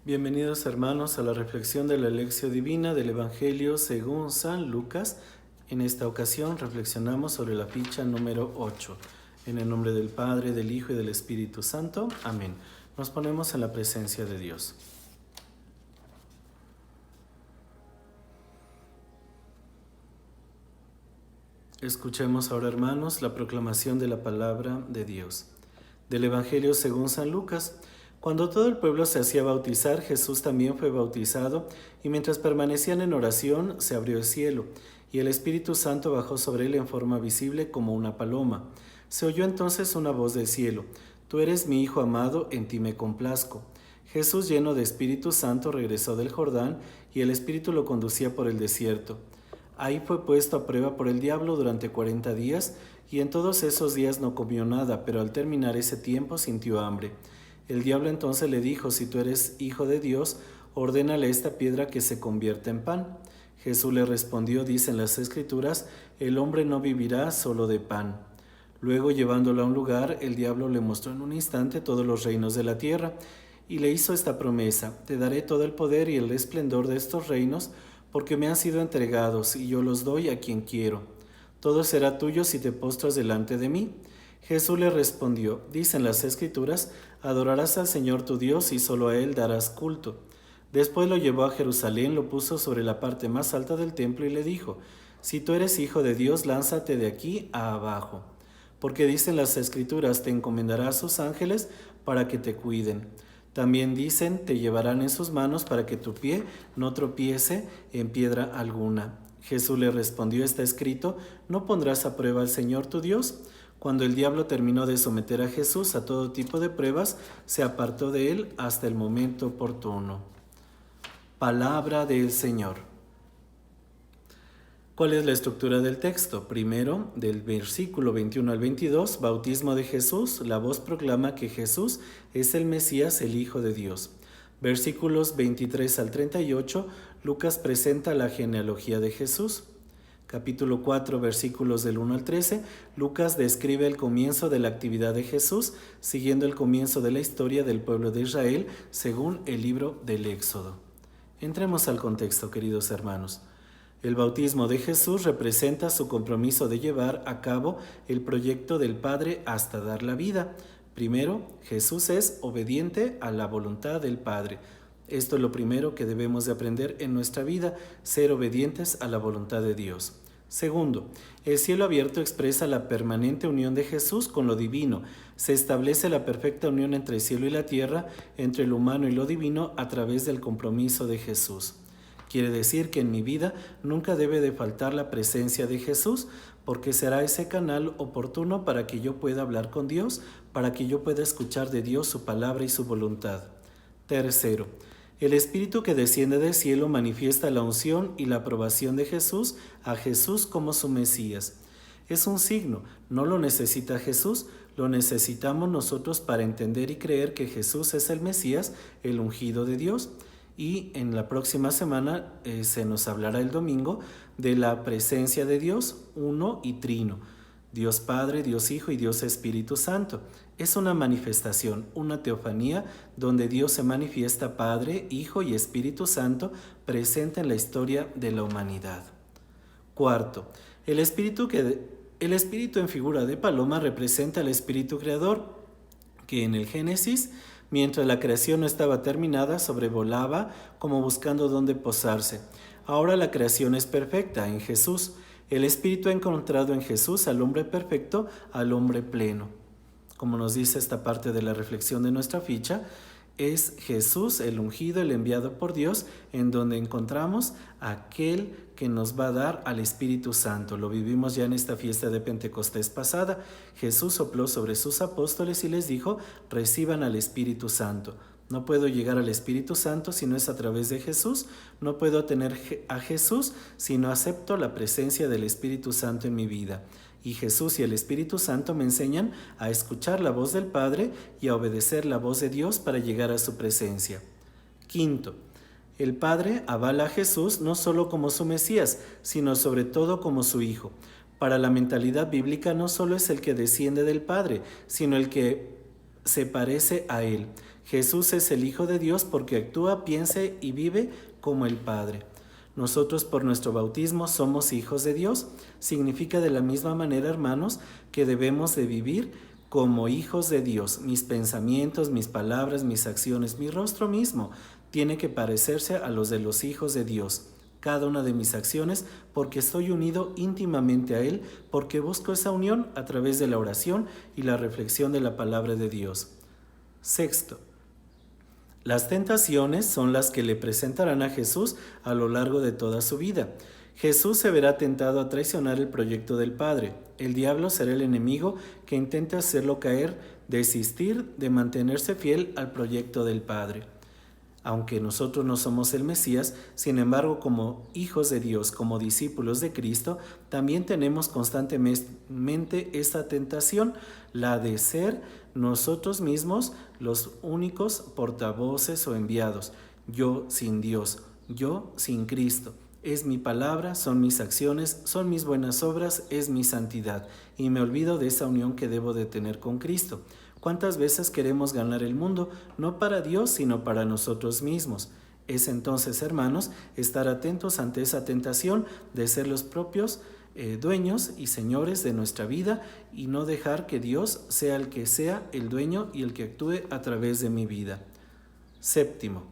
Bienvenidos hermanos a la reflexión de la lección divina del Evangelio según San Lucas. En esta ocasión reflexionamos sobre la ficha número 8. En el nombre del Padre, del Hijo y del Espíritu Santo. Amén. Nos ponemos en la presencia de Dios. Escuchemos ahora, hermanos, la proclamación de la palabra de Dios. Del Evangelio según San Lucas. Cuando todo el pueblo se hacía bautizar, Jesús también fue bautizado, y mientras permanecían en oración, se abrió el cielo, y el Espíritu Santo bajó sobre él en forma visible como una paloma. Se oyó entonces una voz del cielo: «Tú eres mi Hijo amado, en ti me complazco». Jesús, lleno de Espíritu Santo, regresó del Jordán, y el Espíritu lo conducía por el desierto. Ahí fue puesto a prueba por el diablo durante 40 días, y en todos esos días no comió nada, pero al terminar ese tiempo sintió hambre. El diablo entonces le dijo: «Si tú eres hijo de Dios, ordénale a esta piedra que se convierta en pan». Jesús le respondió: «Dicen las Escrituras, el hombre no vivirá solo de pan». Luego, llevándolo a un lugar, el diablo le mostró en un instante todos los reinos de la tierra, y le hizo esta promesa: «Te daré todo el poder y el esplendor de estos reinos, porque me han sido entregados, y yo los doy a quien quiero. Todo será tuyo si te postras delante de mí». Jesús le respondió: «Dicen las Escrituras, adorarás al Señor tu Dios y solo a Él darás culto». Después lo llevó a Jerusalén, lo puso sobre la parte más alta del templo y le dijo: «Si tú eres hijo de Dios, lánzate de aquí a abajo. Porque dicen las Escrituras, te encomendará a sus ángeles para que te cuiden. También dicen, te llevarán en sus manos para que tu pie no tropiece en piedra alguna». Jesús le respondió: «Está escrito, no pondrás a prueba al Señor tu Dios». Cuando el diablo terminó de someter a Jesús a todo tipo de pruebas, se apartó de él hasta el momento oportuno. Palabra del Señor. ¿Cuál es la estructura del texto? Primero, del versículo 21 al 22, bautismo de Jesús. La voz proclama que Jesús es el Mesías, el Hijo de Dios. Versículos 23 al 38, Lucas presenta la genealogía de Jesús. Capítulo 4, versículos del 1 al 13, Lucas describe el comienzo de la actividad de Jesús, siguiendo el comienzo de la historia del pueblo de Israel, según el libro del Éxodo. Entremos al contexto, queridos hermanos. El bautismo de Jesús representa su compromiso de llevar a cabo el proyecto del Padre hasta dar la vida. Primero, Jesús es obediente a la voluntad del Padre. Esto es lo primero que debemos de aprender en nuestra vida, ser obedientes a la voluntad de Dios. Segundo, el cielo abierto expresa la permanente unión de Jesús con lo divino. Se establece la perfecta unión entre el cielo y la tierra, entre lo humano y lo divino, a través del compromiso de Jesús. Quiere decir que en mi vida nunca debe de faltar la presencia de Jesús, porque será ese canal oportuno para que yo pueda hablar con Dios, para que yo pueda escuchar de Dios su palabra y su voluntad. Tercero, el Espíritu que desciende del cielo manifiesta la unción y la aprobación de Jesús a Jesús como su Mesías. Es un signo, no lo necesita Jesús, lo necesitamos nosotros para entender y creer que Jesús es el Mesías, el ungido de Dios. Y en la próxima semana se nos hablará el domingo de la presencia de Dios, uno y trino. Dios Padre, Dios Hijo y Dios Espíritu Santo. Es una manifestación, una teofanía donde Dios se manifiesta Padre, Hijo y Espíritu Santo presente en la historia de la humanidad. Cuarto, el espíritu en figura de paloma representa al Espíritu Creador, que en el Génesis, mientras la creación no estaba terminada, sobrevolaba como buscando dónde posarse. Ahora la creación es perfecta en Jesús. El Espíritu ha encontrado en Jesús al hombre perfecto, al hombre pleno. Como nos dice esta parte de la reflexión de nuestra ficha, es Jesús el ungido, el enviado por Dios, en donde encontramos aquel que nos va a dar al Espíritu Santo. Lo vivimos ya en esta fiesta de Pentecostés pasada. Jesús sopló sobre sus apóstoles y les dijo: reciban al Espíritu Santo. No puedo llegar al Espíritu Santo si no es a través de Jesús. No puedo tener a Jesús si no acepto la presencia del Espíritu Santo en mi vida. Y Jesús y el Espíritu Santo me enseñan a escuchar la voz del Padre y a obedecer la voz de Dios para llegar a su presencia. Quinto, el Padre avala a Jesús no solo como su Mesías, sino sobre todo como su Hijo. Para la mentalidad bíblica no solo es el que desciende del Padre, sino el que se parece a Él. Jesús es el Hijo de Dios porque actúa, piensa y vive como el Padre. Nosotros por nuestro bautismo somos hijos de Dios. Significa de la misma manera, hermanos, que debemos de vivir como hijos de Dios. Mis pensamientos, mis palabras, mis acciones, mi rostro mismo tiene que parecerse a los de los hijos de Dios. Cada una de mis acciones porque estoy unido íntimamente a Él, porque busco esa unión a través de la oración y la reflexión de la palabra de Dios. Sexto, las tentaciones son las que le presentarán a Jesús a lo largo de toda su vida. Jesús se verá tentado a traicionar el proyecto del Padre. El diablo será el enemigo que intente hacerlo caer, desistir de mantenerse fiel al proyecto del Padre. Aunque nosotros no somos el Mesías, sin embargo, como hijos de Dios, como discípulos de Cristo, también tenemos constantemente esta tentación, la de ser nosotros mismos los únicos portavoces o enviados. Yo sin Dios, yo sin Cristo. Es mi palabra, son mis acciones, son mis buenas obras, es mi santidad. Y me olvido de esa unión que debo de tener con Cristo. ¿Cuántas veces queremos ganar el mundo, no para Dios, sino para nosotros mismos? Es entonces, hermanos, estar atentos ante esa tentación de ser los propios dueños y señores de nuestra vida y no dejar que Dios sea el que sea el dueño y el que actúe a través de mi vida. Séptimo,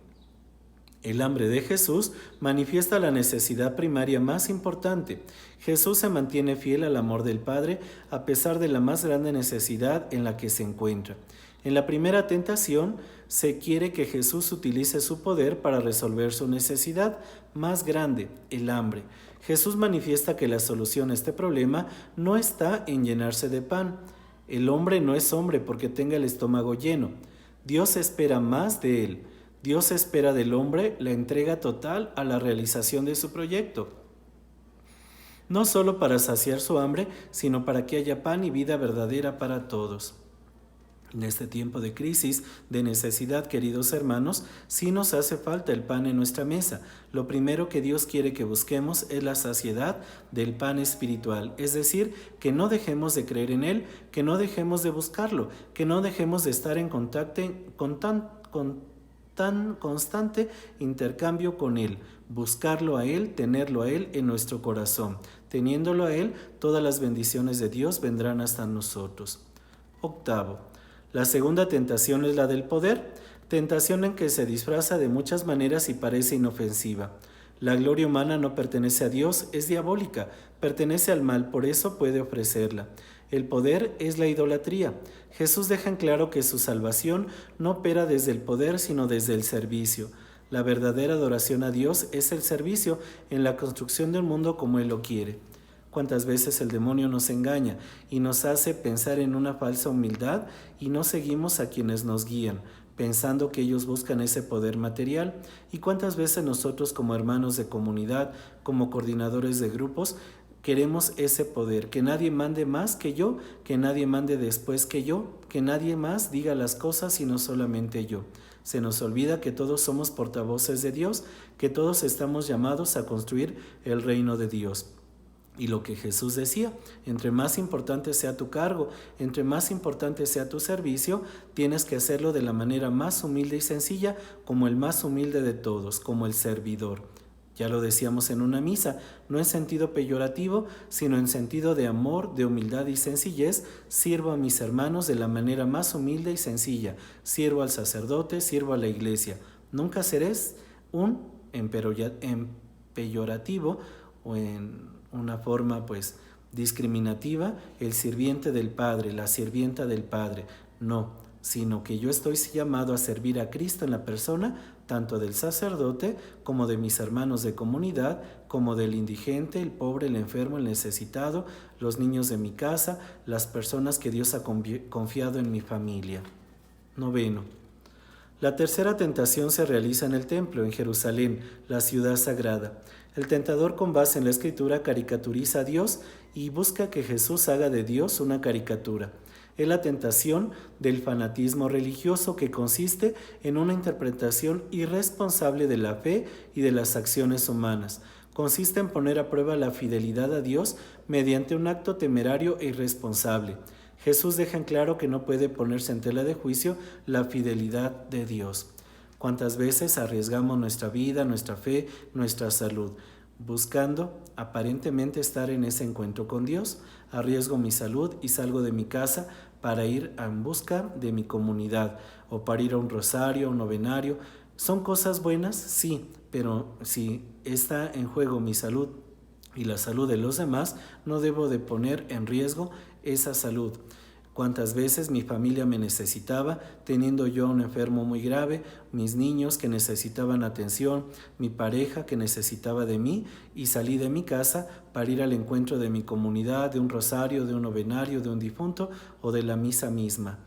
el hambre de Jesús manifiesta la necesidad primaria más importante. Jesús se mantiene fiel al amor del Padre a pesar de la más grande necesidad en la que se encuentra. En la primera tentación, se quiere que Jesús utilice su poder para resolver su necesidad más grande, el hambre. Jesús manifiesta que la solución a este problema no está en llenarse de pan. El hombre no es hombre porque tenga el estómago lleno. Dios espera más de él. Dios espera del hombre la entrega total a la realización de su proyecto. No solo para saciar su hambre, sino para que haya pan y vida verdadera para todos. En este tiempo de crisis, de necesidad, queridos hermanos, sí nos hace falta el pan en nuestra mesa. Lo primero que Dios quiere que busquemos es la saciedad del pan espiritual, es decir, que no dejemos de creer en Él, que no dejemos de buscarlo, que no dejemos de estar en contacto con tan constante intercambio con Él, buscarlo a Él, tenerlo a Él en nuestro corazón. Teniéndolo a Él, todas las bendiciones de Dios vendrán hasta nosotros. Octavo, la segunda tentación es la del poder, tentación en que se disfraza de muchas maneras y parece inofensiva. La gloria humana no pertenece a Dios, es diabólica, pertenece al mal, por eso puede ofrecerla. El poder es la idolatría. Jesús deja en claro que su salvación no opera desde el poder, sino desde el servicio. La verdadera adoración a Dios es el servicio en la construcción de un mundo como Él lo quiere. Cuántas veces el demonio nos engaña y nos hace pensar en una falsa humildad y no seguimos a quienes nos guían, pensando que ellos buscan ese poder material. Y cuántas veces nosotros como hermanos de comunidad, como coordinadores de grupos, queremos ese poder, que nadie mande más que yo, que nadie mande después que yo, que nadie más diga las cosas sino solamente yo. Se nos olvida que todos somos portavoces de Dios, que todos estamos llamados a construir el reino de Dios. Y lo que Jesús decía, entre más importante sea tu cargo, entre más importante sea tu servicio, tienes que hacerlo de la manera más humilde y sencilla, como el más humilde de todos, como el servidor. Ya lo decíamos en una misa, no en sentido peyorativo, sino en sentido de amor, de humildad y sencillez, sirvo a mis hermanos de la manera más humilde y sencilla, sirvo al sacerdote, sirvo a la iglesia. Nunca serás un peyorativo o en una forma discriminativa, el sirviente del Padre, la sirvienta del Padre. No, sino que yo estoy llamado a servir a Cristo en la persona, tanto del sacerdote como de mis hermanos de comunidad, como del indigente, el pobre, el enfermo, el necesitado, los niños de mi casa, las personas que Dios ha confiado en mi familia. Noveno. La tercera tentación se realiza en el templo, en Jerusalén, la ciudad sagrada. El tentador, con base en la Escritura, caricaturiza a Dios y busca que Jesús haga de Dios una caricatura. Es la tentación del fanatismo religioso, que consiste en una interpretación irresponsable de la fe y de las acciones humanas. Consiste en poner a prueba la fidelidad a Dios mediante un acto temerario e irresponsable. Jesús deja en claro que no puede ponerse en tela de juicio la fidelidad de Dios. ¿Cuántas veces arriesgamos nuestra vida, nuestra fe, nuestra salud, buscando aparentemente estar en ese encuentro con Dios? Arriesgo mi salud y salgo de mi casa para ir en busca de mi comunidad o para ir a un rosario, un novenario. ¿Son cosas buenas? Sí, pero si está en juego mi salud y la salud de los demás, no debo de poner en riesgo esa salud. Cuántas veces mi familia me necesitaba, teniendo yo un enfermo muy grave, mis niños que necesitaban atención, mi pareja que necesitaba de mí, y salí de mi casa para ir al encuentro de mi comunidad, de un rosario, de un novenario, de un difunto o de la misa misma.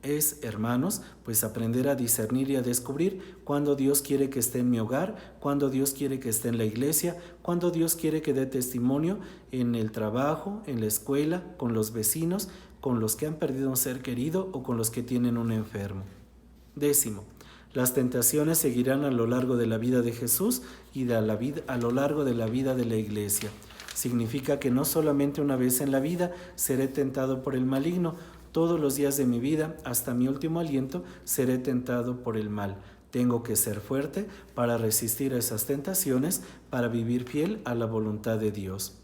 Es, hermanos, pues aprender a discernir y a descubrir cuándo Dios quiere que esté en mi hogar, cuándo Dios quiere que esté en la iglesia, cuándo Dios quiere que dé testimonio en el trabajo, en la escuela, con los vecinos, con los que han perdido un ser querido o con los que tienen un enfermo. 10. Las tentaciones seguirán a lo largo de la vida de Jesús y a lo largo de la vida de la iglesia. Significa que no solamente una vez en la vida seré tentado por el maligno, todos los días de mi vida, hasta mi último aliento, seré tentado por el mal. Tengo que ser fuerte para resistir a esas tentaciones, para vivir fiel a la voluntad de Dios.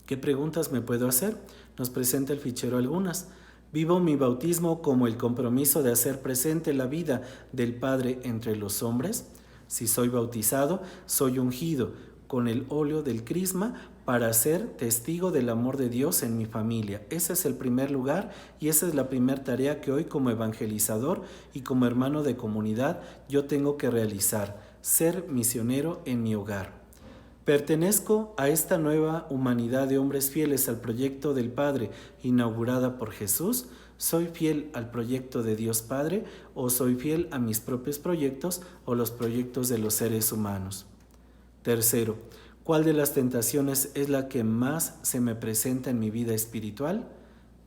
¿Qué preguntas me puedo hacer? Nos presenta el fichero algunas. ¿Vivo mi bautismo como el compromiso de hacer presente la vida del Padre entre los hombres? Si soy bautizado, soy ungido con el óleo del crisma para ser testigo del amor de Dios en mi familia. Ese es el primer lugar y esa es la primera tarea que hoy como evangelizador y como hermano de comunidad yo tengo que realizar, ser misionero en mi hogar. ¿Pertenezco a esta nueva humanidad de hombres fieles al proyecto del Padre inaugurada por Jesús? ¿Soy fiel al proyecto de Dios Padre o soy fiel a mis propios proyectos o los proyectos de los seres humanos? 3. ¿Cuál de las tentaciones es la que más se me presenta en mi vida espiritual?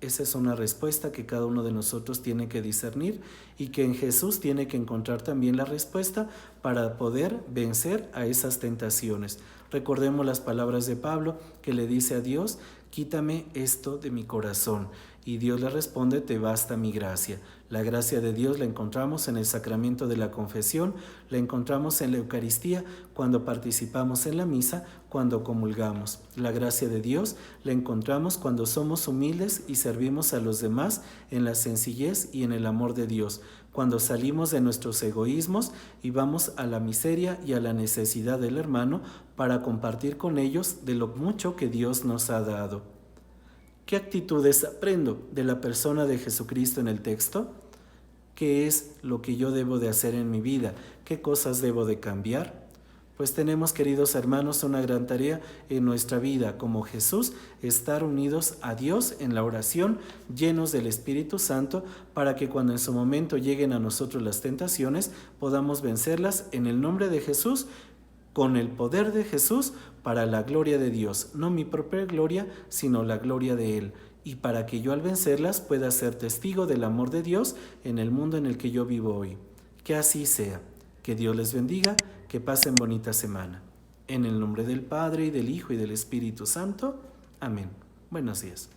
Esa es una respuesta que cada uno de nosotros tiene que discernir y que en Jesús tiene que encontrar también la respuesta para poder vencer a esas tentaciones. Recordemos las palabras de Pablo que le dice a Dios: quítame esto de mi corazón. Y Dios le responde: te basta mi gracia. La gracia de Dios la encontramos en el sacramento de la confesión, la encontramos en la Eucaristía, cuando participamos en la misa, cuando comulgamos. La gracia de Dios la encontramos cuando somos humildes y servimos a los demás en la sencillez y en el amor de Dios, cuando salimos de nuestros egoísmos y vamos a la miseria y a la necesidad del hermano para compartir con ellos de lo mucho que Dios nos ha dado. ¿Qué actitudes aprendo de la persona de Jesucristo en el texto? ¿Qué es lo que yo debo de hacer en mi vida? ¿Qué cosas debo de cambiar? Pues tenemos, queridos hermanos, una gran tarea en nuestra vida, como Jesús, estar unidos a Dios en la oración, llenos del Espíritu Santo, para que cuando en su momento lleguen a nosotros las tentaciones, podamos vencerlas en el nombre de Jesús, con el poder de Jesús, para la gloria de Dios, no mi propia gloria, sino la gloria de Él, y para que yo al vencerlas pueda ser testigo del amor de Dios en el mundo en el que yo vivo hoy. Que así sea. Que Dios les bendiga, que pasen bonita semana. En el nombre del Padre, y del Hijo, y del Espíritu Santo. Amén. Buenos días.